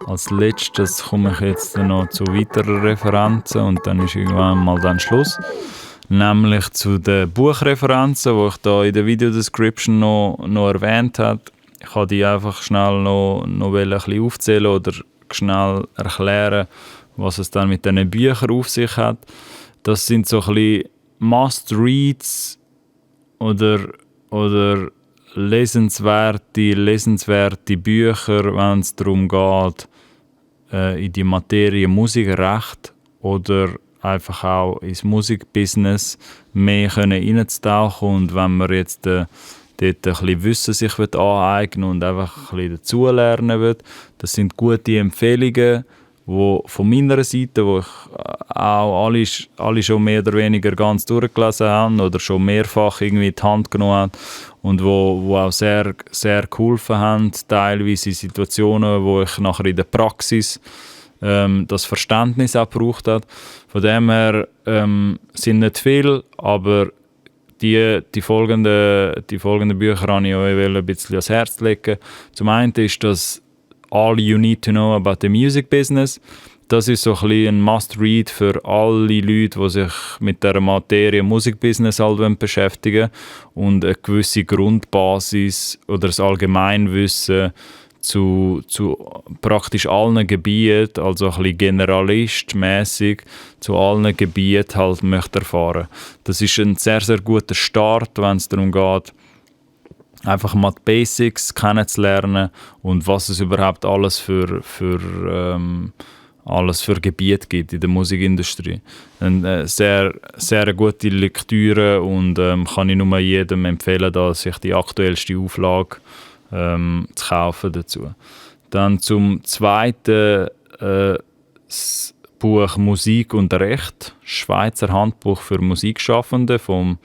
Als letztes komme ich jetzt noch zu weiteren Referenzen und dann ist irgendwann mal dann Schluss. Nämlich zu den Buchreferenzen, die ich da in der Videodescription noch erwähnt habe. Ich kann die einfach schnell noch ein bisschen aufzählen oder schnell erklären, was es dann mit diesen Büchern auf sich hat. Das sind so ein bisschen Must-Reads oder lesenswerte Bücher, wenn es darum geht, in die Materie Musikrecht oder einfach auch ins Musikbusiness mehr reinzutauchen. Und wenn man jetzt dort ein bisschen Wissen sich aneignen und einfach ein bisschen dazulernen will, das sind gute Empfehlungen, wo von meiner Seite, wo ich auch alle schon mehr oder weniger ganz durchgelesen habe oder schon mehrfach irgendwie in die Hand genommen habe und wo auch sehr, sehr geholfen haben, teilweise in Situationen, wo ich nachher in der Praxis das Verständnis auch gebraucht habe. Von dem her sind nicht viel, aber die folgenden Bücher habe ich euch ein bisschen ans Herz legen. Zum einen ist das All You Need to Know About the Music Business. Das ist so ein bisschen ein Must-Read für alle Leute, die sich mit der Materie Musikbusiness halt beschäftigen und eine gewisse Grundbasis oder das Allgemeinwissen zu praktisch allen Gebieten, also ein bisschen generalistmäßig zu allen Gebieten halt möchte erfahren. Das ist ein sehr, sehr guter Start, wenn es darum geht, einfach mal die Basics kennenzulernen und was es überhaupt alles für Gebiete gibt in der Musikindustrie. Eine sehr, sehr gute Lektüre und kann ich nur jedem empfehlen, da sich die aktuellste Auflage zu kaufen dazu. Dann zum zweiten Buch Musik und Recht, Schweizer Handbuch für Musikschaffende vom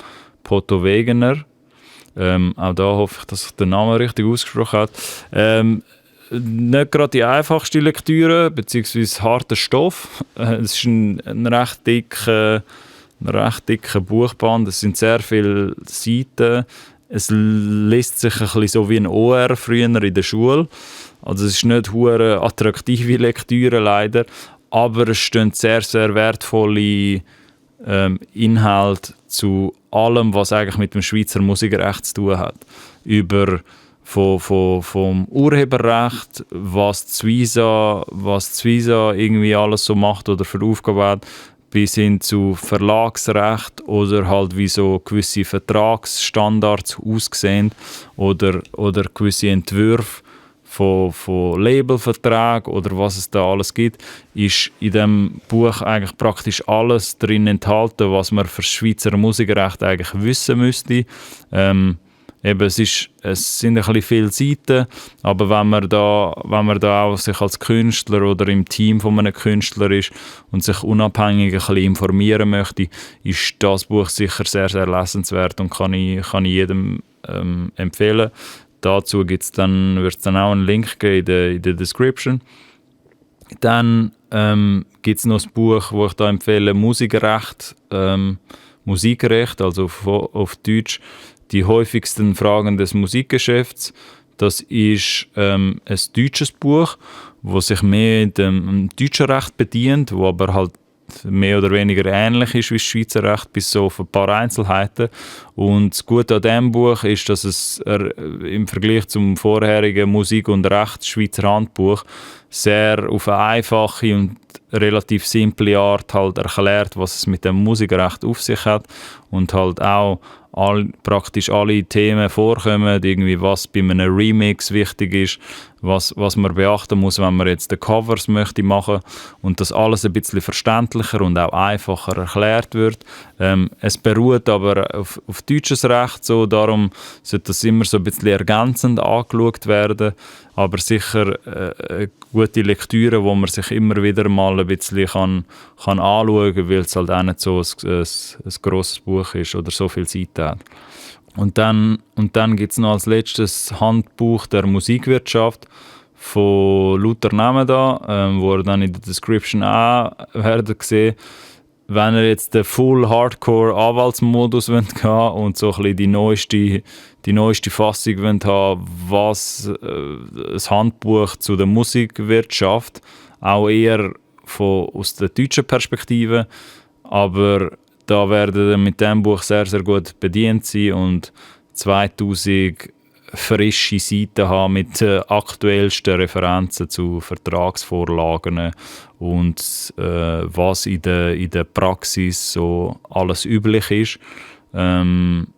Potto Wegener. Auch da hoffe ich, dass ich den Namen richtig ausgesprochen habe. Nicht gerade die einfachste Lektüre, beziehungsweise harter Stoff. Es ist ein recht dicker Buchband, es sind sehr viele Seiten. Es liest sich ein bisschen so wie ein OR früher in der Schule. Also es ist nicht hure attraktive Lektüre leider, aber es stehen sehr, sehr wertvolle Inhalte zu allem, was eigentlich mit dem Schweizer Musikrecht zu tun hat. Vom Urheberrecht, was Zwisa irgendwie alles so macht oder für Aufgaben hat, bis hin zu Verlagsrecht oder halt wie so gewisse Vertragsstandards aussehen oder gewisse Entwürfe von Labelverträgen oder was es da alles gibt, ist in diesem Buch eigentlich praktisch alles drin enthalten, was man für das Schweizer Musikrecht eigentlich wissen müsste. Es sind ein bisschen viele Seiten, aber wenn man da auch sich als Künstler oder im Team von einem Künstler ist und sich unabhängig ein bisschen informieren möchte, ist das Buch sicher sehr, sehr lesenswert und kann ich jedem empfehlen. Dazu wird es dann auch einen Link geben in der Description. Dann gibt es noch ein Buch, das ich da empfehle, Musikrecht, also auf Deutsch die häufigsten Fragen des Musikgeschäfts. Das ist ein deutsches Buch, das sich mehr dem deutschen Recht bedient, wo aber halt mehr oder weniger ähnlich ist wie das Schweizer Recht, bis so auf ein paar Einzelheiten. Und das Gute an diesem Buch ist, dass es im Vergleich zum vorherigen Musik und Recht Schweizer Handbuch sehr auf eine einfache und relativ simple Art halt erklärt, was es mit dem Musikrecht auf sich hat und halt auch praktisch alle Themen vorkommen, irgendwie was bei einem Remix wichtig ist, was man beachten muss, wenn man jetzt die Covers möchte machen und das alles ein bisschen verständlicher und auch einfacher erklärt wird. Es beruht aber auf deutsches Recht, so darum sollte das immer so ein bisschen ergänzend angeschaut werden, aber sicher eine gute Lektüre, wo man sich immer wieder mal ein bisschen kann anschauen kann, weil es halt auch nicht so ein grosses Buch ist oder so viele Seiten hat. Und dann gibt es noch als letztes Handbuch der Musikwirtschaft von lauter Namen da, wo ihr dann in der Description auch werdet sehen. wenn ihr jetzt den Full-Hardcore-Anwaltsmodus gehen wollt und so ein bisschen die neueste Fassung wollt haben, was das Handbuch zu der Musikwirtschaft, auch eher aus der deutschen Perspektive, aber da werden ihr mit diesem Buch sehr, sehr gut bedient sein und 2000 frische Seiten haben mit aktuellsten Referenzen zu Vertragsvorlagen und was in der Praxis so alles üblich ist. Eben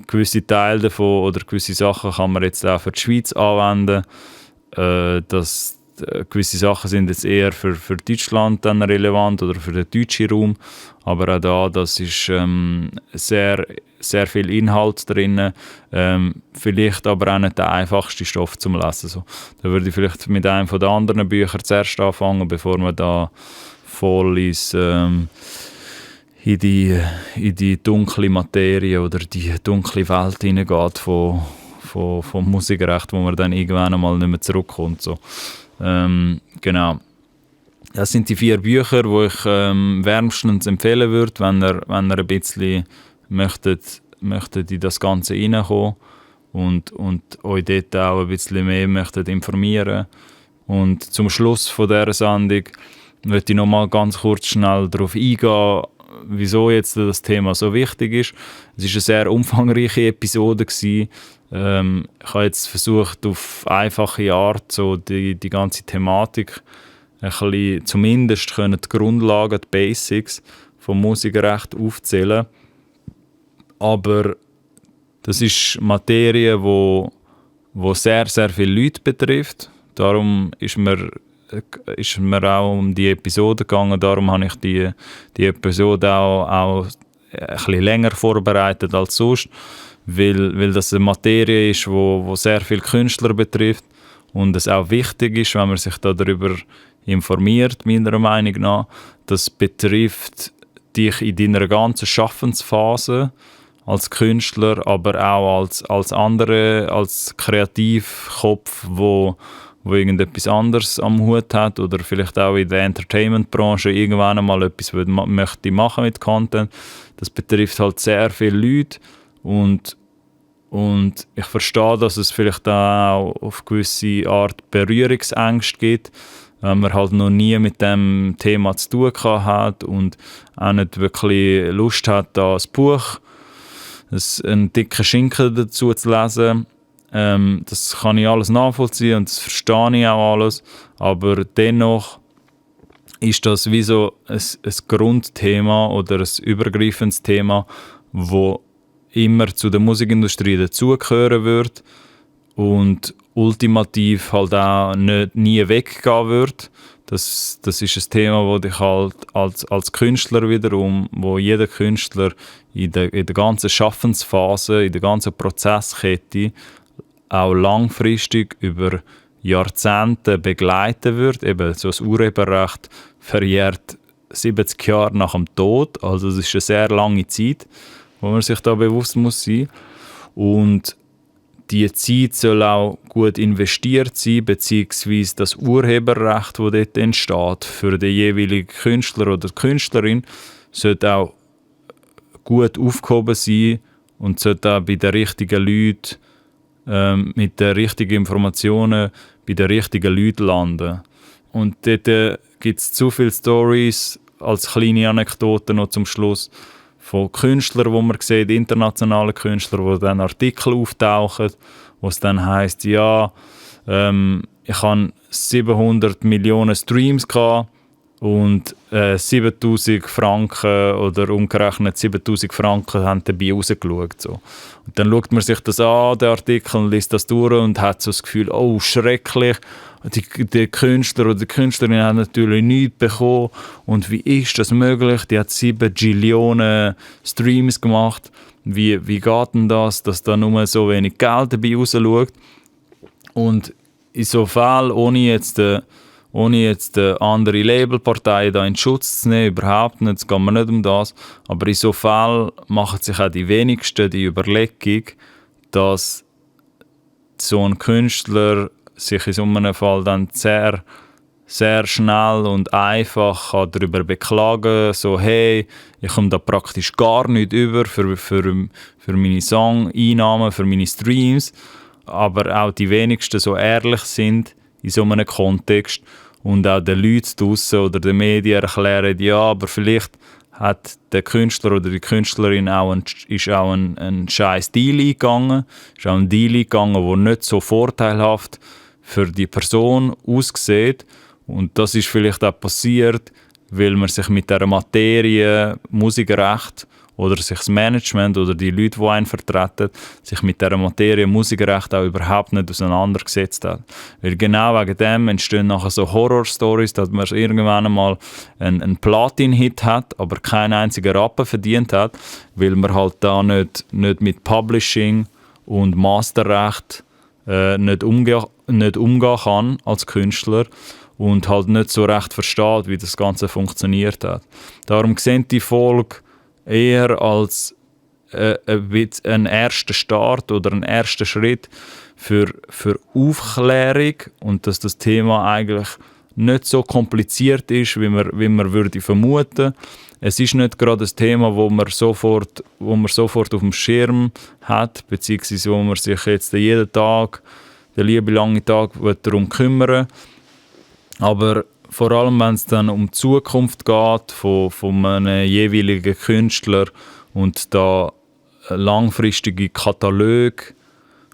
gewisse Teile davon oder gewisse Sachen kann man jetzt auch für die Schweiz anwenden. Gewisse Sachen sind jetzt eher für Deutschland dann relevant oder für den deutschen Raum, aber auch das ist sehr, sehr viel Inhalt drin, vielleicht aber auch nicht der einfachste Stoff zum Lesen. So. Da würde ich vielleicht mit einem der anderen Bücher zuerst anfangen, bevor man da voll in die dunkle Materie oder die dunkle Welt hineingeht vom Musikrecht, wo man dann irgendwann einmal nicht mehr zurückkommt. So. Genau. Das sind die 4 Bücher, die ich wärmstens empfehlen würde, wenn ihr ein bisschen möchtet in das Ganze reinkommen und euch dort auch ein bisschen mehr möchtet informieren. Und zum Schluss von dieser Sendung möchte ich noch mal ganz kurz schnell darauf eingehen, wieso jetzt das Thema so wichtig ist. Es war eine sehr umfangreiche Episode gewesen. Ich habe jetzt versucht, auf einfache Art so die ganze Thematik ein bisschen, zumindest die Grundlagen, die Basics vom Musikrecht aufzählen. Aber das ist Materie, wo sehr, sehr viele Leute betrifft. Darum ist mir auch um die Episode gegangen. Darum habe ich die Episode auch ein bisschen länger vorbereitet als sonst. Weil das eine Materie ist, wo sehr viele Künstler betrifft und es auch wichtig ist, wenn man sich darüber informiert, meiner Meinung nach. Das betrifft dich in deiner ganzen Schaffensphase als Künstler, aber auch als Kreativkopf, wo irgendetwas anderes am Hut hat oder vielleicht auch in der Entertainment-Branche irgendwann einmal etwas möchte machen mit Content. Das betrifft halt sehr viele Leute. Und ich verstehe, dass es vielleicht auch auf gewisse Art Berührungsängste gibt, wenn man halt noch nie mit dem Thema zu tun hat und auch nicht wirklich Lust hat, da ein Buch, einen dicken Schinken dazu zu lesen. Das kann ich alles nachvollziehen und das verstehe ich auch alles, aber dennoch ist das wie so ein Grundthema oder ein übergreifendes Thema, wo immer zu der Musikindustrie dazugehören wird und ultimativ halt auch nie weggehen wird. Das ist ein Thema, wo dich halt als Künstler wiederum, wo jeder Künstler in der ganzen Schaffensphase, in der ganzen Prozesskette auch langfristig über Jahrzehnte begleiten wird. Eben so das Urheberrecht verjährt 70 Jahre nach dem Tod, also es ist eine sehr lange Zeit, wo man sich da bewusst muss sein. Und die Zeit soll auch gut investiert sein, beziehungsweise das Urheberrecht, das dort entsteht, für den jeweiligen Künstler oder Künstlerin, sollte auch gut aufgehoben sein und sollte auch bei den richtigen Leuten, mit den richtigen Informationen, bei den richtigen Leuten landen. Und dort gibt es zu viele Stories als kleine Anekdoten noch zum Schluss, von Künstlern, wo man sieht, internationale Künstler, wo dann Artikel auftauchen, wo es dann heisst, ja, ich habe 700 Millionen Streams gehabt und 7000 Franken oder umgerechnet 7000 Franken haben dabei rausgeschaut. So. Und dann schaut man sich das an, den Artikel, und liest das durch und hat so das Gefühl, oh, schrecklich. Die Künstler oder die Künstlerin haben natürlich nichts bekommen. Und wie ist das möglich? Die hat 7 Gillionen Streams gemacht. Wie geht denn das, dass da nur so wenig Geld dabei rausschaut? Und in so Fällen, ohne jetzt andere Labelparteien da in Schutz zu nehmen, überhaupt nicht, es geht mir nicht um das, aber in so Fällen machen sich auch die wenigsten die Überlegung, dass so ein Künstler sich in so einem Fall dann sehr, sehr schnell und einfach kann darüber beklagen, so hey, ich komme da praktisch gar nicht über für meine Song-Einnahmen, für meine Streams, aber auch die wenigsten so ehrlich sind in so einem Kontext und auch den Leuten draussen oder den Medien erklären, ja, aber vielleicht hat der Künstler oder die Künstlerin ist auch ein scheiß Deal eingegangen, ist auch ein Deal eingegangen, der nicht so vorteilhaft für die Person aussieht. Und das ist vielleicht auch passiert, weil man sich mit der Materie Musikrecht oder sich das Management oder die Leute, die einen vertreten, sich mit der Materie Musikrecht auch überhaupt nicht auseinandergesetzt hat. Weil genau wegen dem entstehen nachher so Horror-Stories, dass man irgendwann einmal einen Platin-Hit hat, aber keinen einzigen Rappen verdient hat, weil man halt da nicht mit Publishing und Masterrecht nicht umgehen kann als Künstler und halt nicht so recht versteht, wie das Ganze funktioniert hat. Darum sehen die Folge eher als ein erster Start oder ein erster Schritt für Aufklärung und dass das Thema eigentlich nicht so kompliziert ist, wie man würde vermuten. Es ist nicht gerade ein Thema, wo man sofort auf dem Schirm hat, beziehungsweise wo man sich jetzt jeden Tag, den lieben langen Tag, darum kümmern. Aber vor allem, wenn es dann um die Zukunft geht von einem jeweiligen Künstler und da langfristige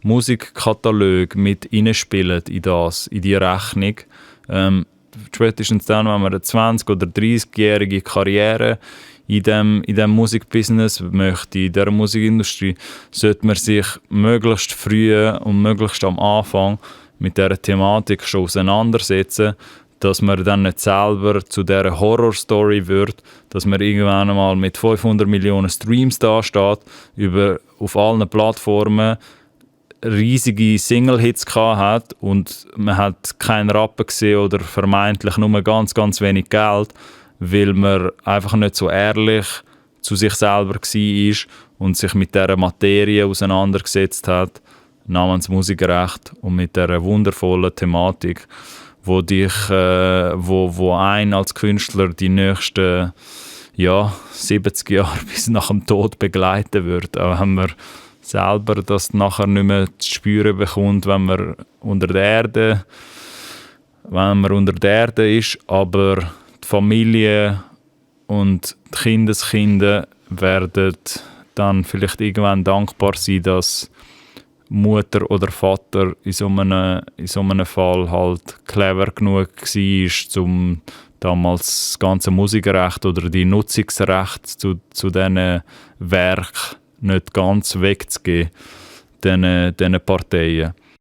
Musikkataloge mit reinspielen in die Rechnung. Spätestens dann, wenn man eine 20- oder 30-jährige Karriere in dem Musikbusiness möchte, in dieser Musikindustrie, sollte man sich möglichst früh und möglichst am Anfang mit dieser Thematik schon auseinandersetzen, dass man dann nicht selber zu dieser Horror-Story wird, dass man irgendwann einmal mit 500 Millionen Streams dasteht, auf allen Plattformen riesige Single-Hits hat und man hat keinen Rappen gesehen oder vermeintlich nur ganz, ganz wenig Geld, weil man einfach nicht so ehrlich zu sich selber war und sich mit dieser Materie auseinandergesetzt hat, namens Musikrecht und mit dieser wundervollen Thematik, wo einen als Künstler die nächsten 70 Jahre bis nach dem Tod begleiten wird. Auch wenn man selber das nachher nicht mehr zu spüren bekommt, wenn man unter der Erde ist, aber die Familie und die Kindeskinder werden dann vielleicht irgendwann dankbar sein, dass Mutter oder Vater in so einem Fall halt clever genug war, um damals das ganze Musikrecht oder die Nutzungsrechte zu diesen Werken nicht ganz wegzugeben, diesen Parteien.